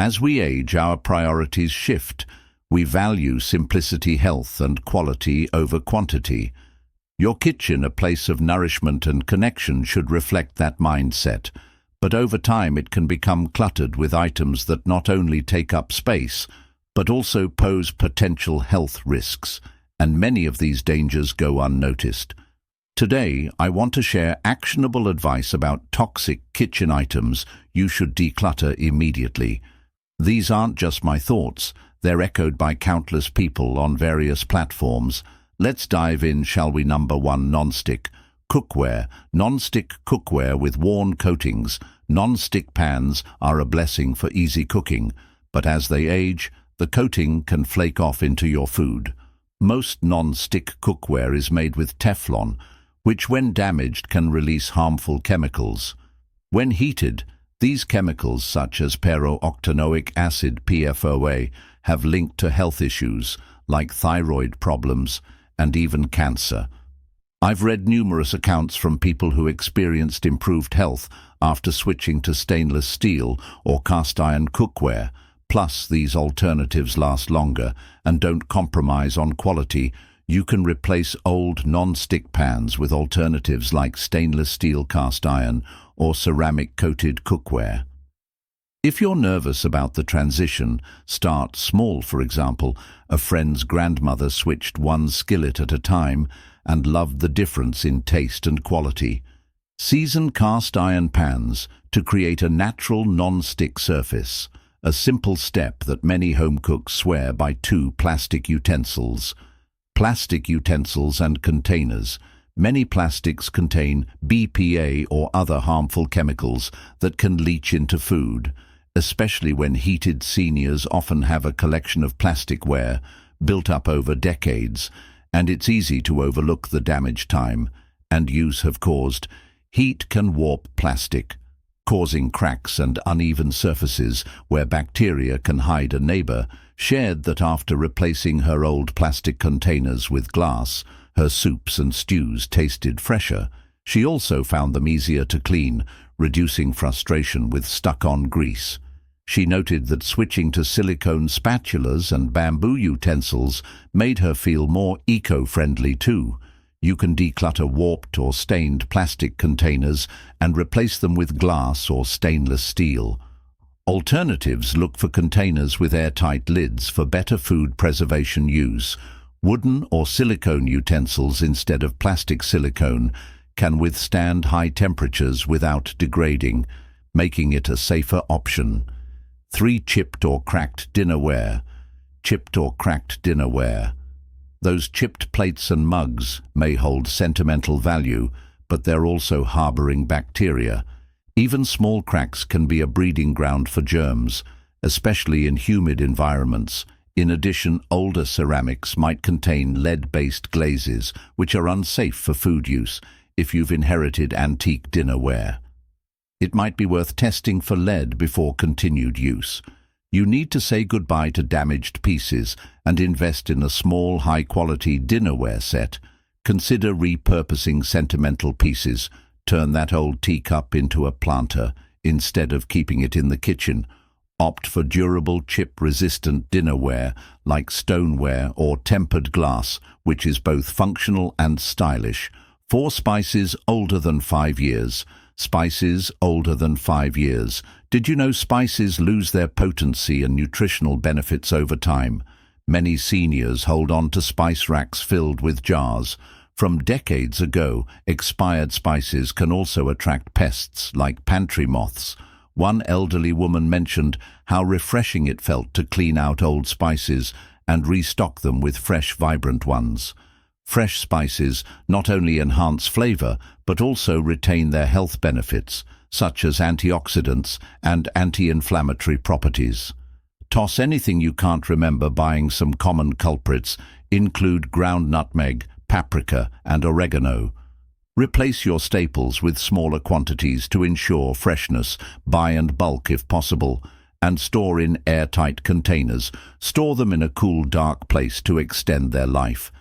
As we age, our priorities shift. We value simplicity, health, and quality over quantity. Your kitchen, a place of nourishment and connection, should reflect that mindset. But over time it can become cluttered with items that not only take up space, but also pose potential health risks, and many of these dangers go unnoticed. Today, I want to share actionable advice about toxic kitchen items you should declutter immediately. These aren't just my thoughts, they're echoed by countless people on various platforms. Let's dive in, shall we? Number 1. Non-stick cookware. Non-stick cookware with worn coatings. Non-stick pans are a blessing for easy cooking, but as they age, the coating can flake off into your food. Most non-stick cookware is made with Teflon, which when damaged can release harmful chemicals. When heated, these chemicals, such as para-octanoic acid (PFOA), have linked to health issues like thyroid problems and even cancer. I've read numerous accounts from people who experienced improved health after switching to stainless steel or cast iron cookware. Plus, these alternatives last longer and don't compromise on quality. You can replace old non-stick pans with alternatives like stainless steel cast iron or ceramic-coated cookware. If you're nervous about the transition, start small. For example, a friend's grandmother switched one skillet at a time and loved the difference in taste and quality. Season cast iron pans to create a natural non-stick surface, a simple step that many home cooks swear by. 2. Plastic utensils. Plastic utensils and containers. Many plastics contain BPA or other harmful chemicals that can leach into food. Especially when heated, seniors often have a collection of plasticware built up over decades, and it's easy to overlook the damage time and use have caused. Heat can warp plastic, causing cracks and uneven surfaces where bacteria can hide. A neighbor shared that after replacing her old plastic containers with glass, her soups and stews tasted fresher. She also found them easier to clean, reducing frustration with stuck-on grease. She noted that switching to silicone spatulas and bamboo utensils made her feel more eco-friendly too. You can declutter warped or stained plastic containers and replace them with glass or stainless steel. Alternatives: look for containers with airtight lids for better food preservation. Use wooden or silicone utensils instead of plastic. Silicone can withstand high temperatures without degrading, making it a safer option. 3. Chipped or cracked dinnerware. Chipped or cracked dinnerware. Those chipped plates and mugs may hold sentimental value, but they're also harboring bacteria. Even small cracks can be a breeding ground for germs, especially in humid environments. In addition, older ceramics might contain lead-based glazes, which are unsafe for food use. If you've inherited antique dinnerware, it might be worth testing for lead before continued use. You need to say goodbye to damaged pieces and invest in a small, high-quality dinnerware set. Consider repurposing sentimental pieces. Turn that old teacup into a planter instead of keeping it in the kitchen. Opt for durable, chip-resistant dinnerware like stoneware or tempered glass, which is both functional and stylish. 4. Spices older than 5 years. Spices older than 5 years. Did you know spices lose their potency and nutritional benefits over time? Many seniors hold on to spice racks filled with jars from decades ago. Expired spices can also attract pests like pantry moths. One elderly woman mentioned how refreshing it felt to clean out old spices and restock them with fresh, vibrant ones. Fresh spices not only enhance flavor, but also retain their health benefits, such as antioxidants and anti-inflammatory properties. Toss anything you can't remember. Buying some common culprits include ground nutmeg, paprika, and oregano. Replace your staples with smaller quantities to ensure freshness. Buy in bulk if possible, and store in airtight containers. Store them in a cool, dark place to extend their life.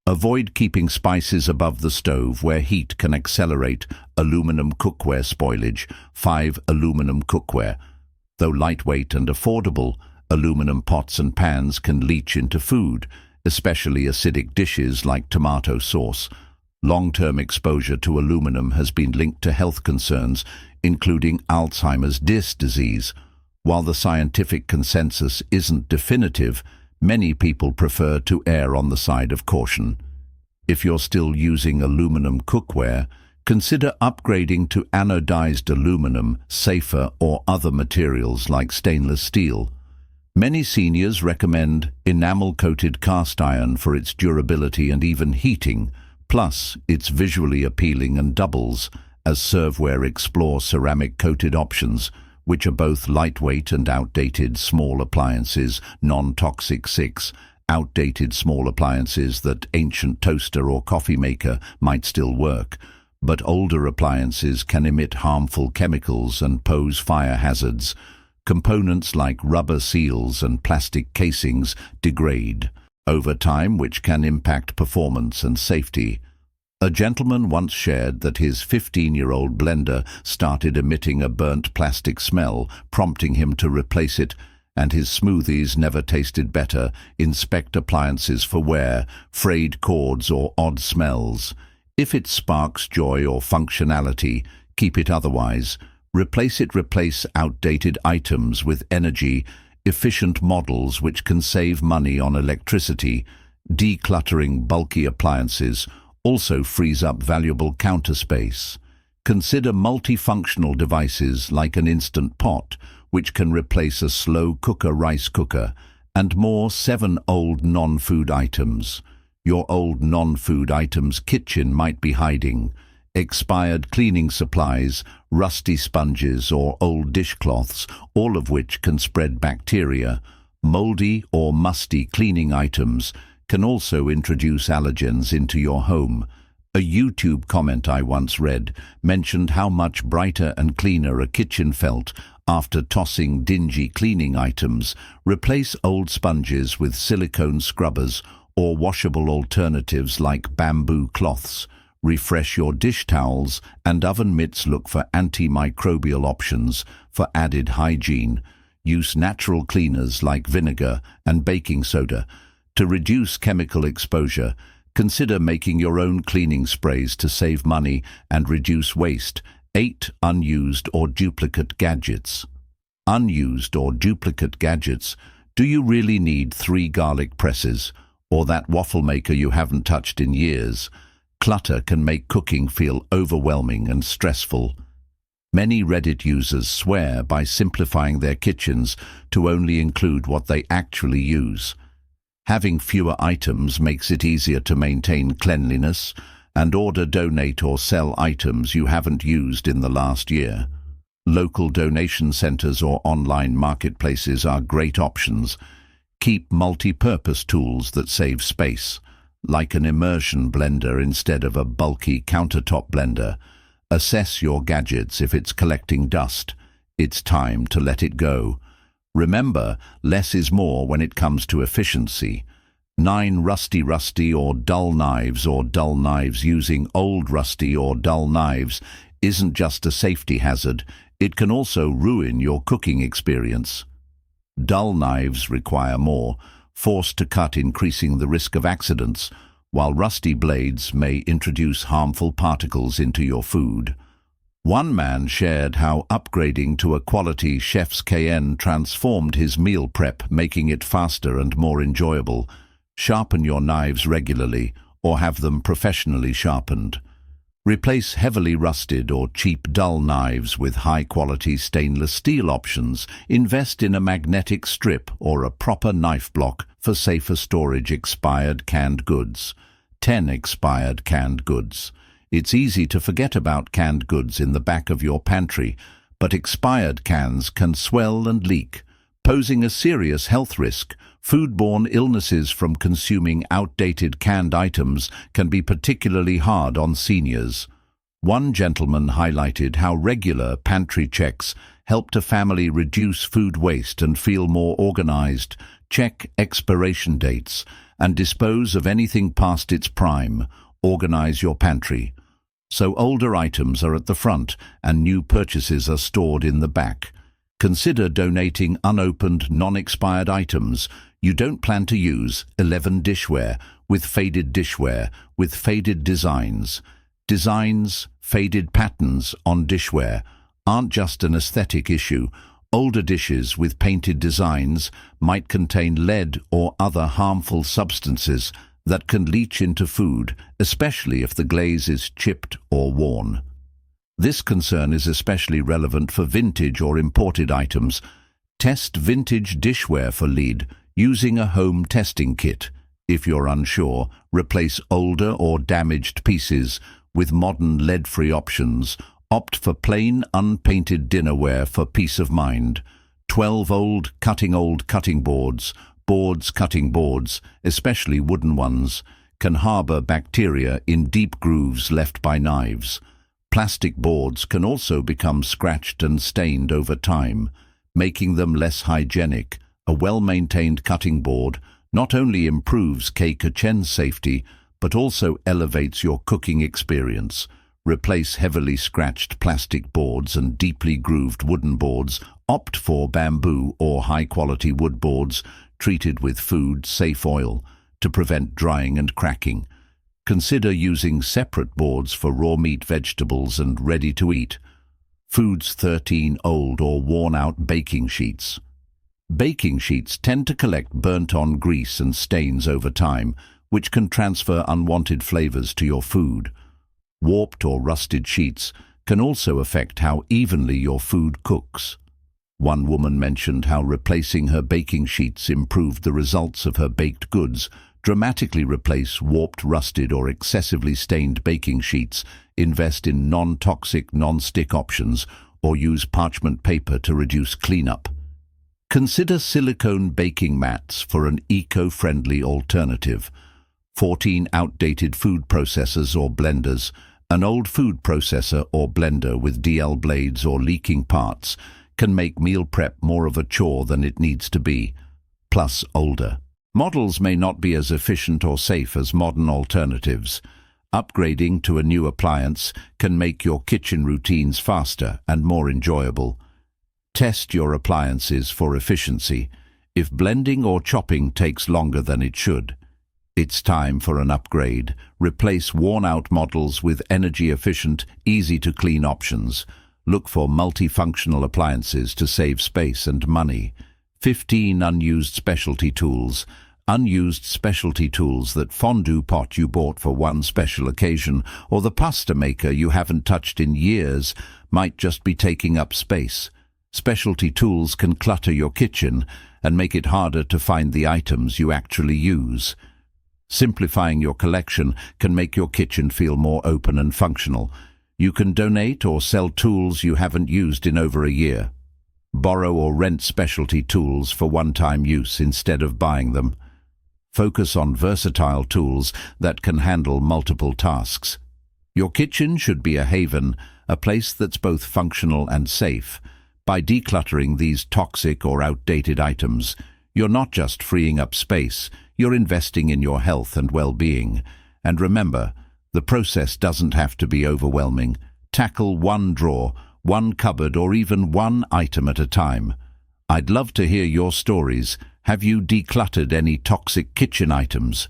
Avoid keeping spices above the stove where heat can accelerate aluminum cookware spoilage. 5. Aluminum cookware. Though lightweight and affordable, aluminum pots and pans can leach into food, especially acidic dishes like tomato sauce. Long-term exposure to aluminum has been linked to health concerns, including Alzheimer's disease. While the scientific consensus isn't definitive, many people prefer to err on the side of caution. If you're still using aluminum cookware, consider upgrading to anodized aluminum, safer, or other materials like stainless steel. Many seniors recommend enamel-coated cast iron for its durability and even heating. Plus, it's visually appealing and doubles as serveware explore ceramic-coated options, which are both lightweight and outdated small appliances, non-toxic 6, outdated small appliances that ancient toaster or coffee maker might still work, but older appliances can emit harmful chemicals and pose fire hazards. Components like rubber seals and plastic casings degrade over time, which can impact performance and safety. A gentleman once shared that his 15-year-old blender started emitting a burnt plastic smell, prompting him to replace it, and his smoothies never tasted better. Inspect appliances for wear, frayed cords, or odd smells. If it sparks joy or functionality, keep it otherwise. Replace outdated items with energy-efficient models which can save money on electricity. Decluttering bulky appliances also frees up valuable counter space. Consider multifunctional devices like an instant pot, which can replace a slow cooker rice cooker, and more. 7 old non-food items. Your old non-food items kitchen might be hiding expired cleaning supplies, rusty sponges, or old dishcloths, all of which can spread bacteria. Moldy or musty cleaning items can also introduce allergens into your home. A YouTube comment I once read mentioned how much brighter and cleaner a kitchen felt after tossing dingy cleaning items. Replace old sponges with silicone scrubbers or washable alternatives like bamboo cloths. Refresh your dish towels and oven mitts. Look for antimicrobial options for added hygiene. Use natural cleaners like vinegar and baking soda to reduce chemical exposure. Consider making your own cleaning sprays to save money and reduce waste. 8 unused or duplicate gadgets. Unused or duplicate gadgets. Do you really need 3 garlic presses or that waffle maker you haven't touched in years? Clutter can make cooking feel overwhelming and stressful. Many Reddit users swear by simplifying their kitchens to only include what they actually use. Having fewer items makes it easier to maintain cleanliness and order, donate, or sell items you haven't used in the last year. Local donation centers or online marketplaces are great options. Keep multi-purpose tools that save space, like an immersion blender instead of a bulky countertop blender. Assess your gadgets. If it's collecting dust, it's time to let it go. Remember, less is more when it comes to efficiency. 9 rusty or dull knives. Using old rusty or dull knives isn't just a safety hazard, it can also ruin your cooking experience. Dull knives require more force to cut, increasing the risk of accidents, while rusty blades may introduce harmful particles into your food. One man shared how upgrading to a quality chef's KN transformed his meal prep, making it faster and more enjoyable. Sharpen your knives regularly or have them professionally sharpened. Replace heavily rusted or cheap dull knives with high-quality stainless steel options. Invest in a magnetic strip or a proper knife block for safer storage. Expired canned goods. 10 expired canned goods. It's easy to forget about canned goods in the back of your pantry, but expired cans can swell and leak, posing a serious health risk. Foodborne illnesses from consuming outdated canned items can be particularly hard on seniors. One gentleman highlighted how regular pantry checks helped a family reduce food waste and feel more organized. Check expiration dates and dispose of anything past its prime. Organize your pantry so older items are at the front and new purchases are stored in the back. Consider donating unopened, non-expired items you don't plan to use. 11 dishware with faded designs. Designs, faded patterns on dishware aren't just an aesthetic issue. Older dishes with painted designs might contain lead or other harmful substances that can leach into food, especially if the glaze is chipped or worn. This concern is especially relevant for vintage or imported items. Test vintage dishware for lead using a home testing kit. If you're unsure, replace older or damaged pieces with modern lead-free options. Opt for plain, unpainted dinnerware for peace of mind. 12 old cutting boards, cutting boards, especially wooden ones, can harbor bacteria in deep grooves left by knives. Plastic boards can also become scratched and stained over time, making them less hygienic. A well-maintained cutting board not only improves kitchen safety, but also elevates your cooking experience. Replace heavily scratched plastic boards and deeply grooved wooden boards. Opt for bamboo or high-quality wood boards treated with food-safe oil to prevent drying and cracking. Consider using separate boards for raw meat, vegetables, and ready-to-eat. Foods. 13 old or worn-out baking sheets. Baking sheets tend to collect burnt-on grease and stains over time, which can transfer unwanted flavors to your food. Warped or rusted sheets can also affect how evenly your food cooks. One woman mentioned how replacing her baking sheets improved the results of her baked goods. Dramatically replace warped, rusted, or excessively stained baking sheets. Invest in non-toxic, non-stick options, or use parchment paper to reduce cleanup. Consider silicone baking mats for an eco-friendly alternative. 14 outdated food processors or blenders. An old food processor or blender with DL blades or leaking parts can make meal prep more of a chore than it needs to be. Plus, older models may not be as efficient or safe as modern alternatives. Upgrading to a new appliance can make your kitchen routines faster and more enjoyable. Test your appliances for efficiency. If blending or chopping takes longer than it should, it's time for an upgrade. Replace worn-out models with energy-efficient, easy-to-clean options. Look for multifunctional appliances to save space and money. 15 unused specialty tools. Unused specialty tools. That fondue pot you bought for one special occasion, or the pasta maker you haven't touched in years, might just be taking up space. Specialty tools can clutter your kitchen and make it harder to find the items you actually use. Simplifying your collection can make your kitchen feel more open and functional. You can donate or sell tools you haven't used in over a year. Borrow or rent specialty tools for one-time use instead of buying them. Focus on versatile tools that can handle multiple tasks. Your kitchen should be a haven, a place that's both functional and safe. By decluttering these toxic or outdated items, you're not just freeing up space, you're investing in your health and well-being. And remember, the process doesn't have to be overwhelming. Tackle one drawer, one cupboard, or even one item at a time. I'd love to hear your stories. Have you decluttered any toxic kitchen items?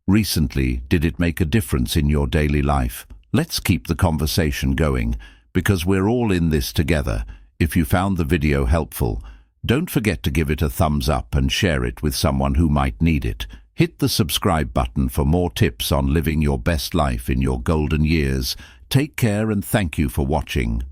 Recently, did it make a difference in your daily life? Let's keep the conversation going, because we're all in this together. If you found the video helpful, don't forget to give it a thumbs up and share it with someone who might need it. Hit the subscribe button for more tips on living your best life in your golden years. Take care and thank you for watching.